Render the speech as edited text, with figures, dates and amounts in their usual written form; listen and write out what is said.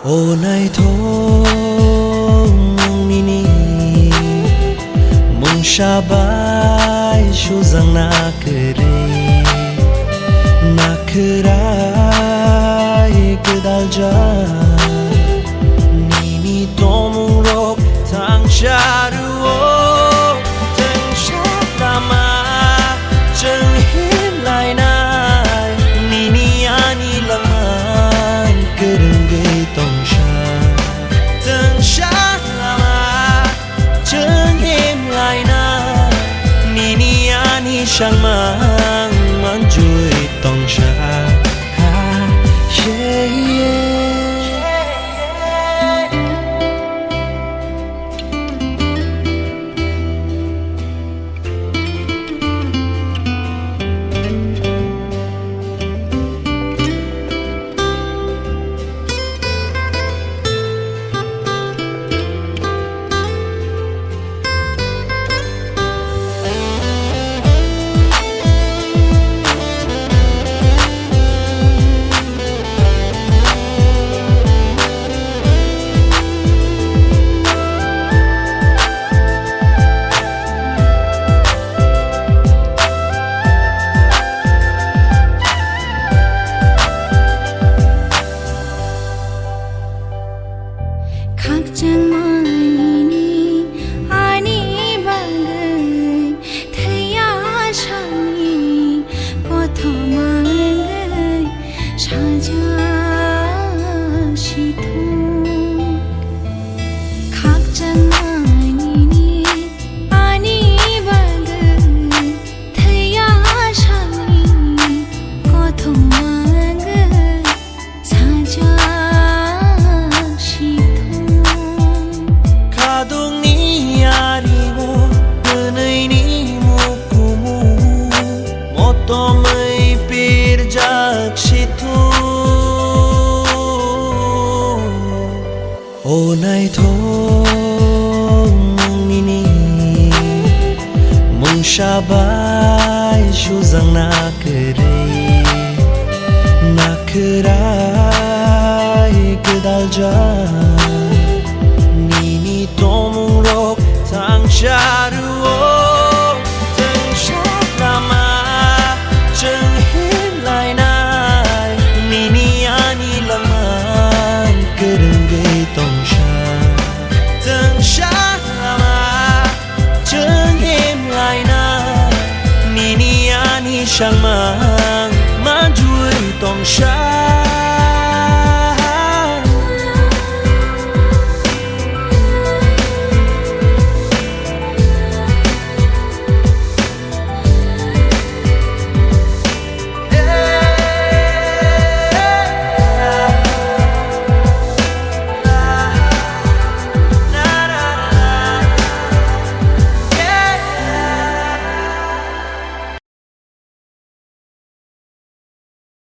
Ô này thôi nini mong shabai shu zang na kerai kedal ja nini tomung rok tang sharu tang shatama cheng hin lai nai nini ani langman kereng gay tong sha tang shatama cheng hin lai nai nini ani shang mang man chui tong sha Ô này thôi nini mong shabai shu zang na kerai kedal ja nini tomung rok tang sharu tang shatama cheng hin lai nai nini ani langman kereng gay tong sha tang shatama cheng hin lai nai nini ani shang mang man chui tong sha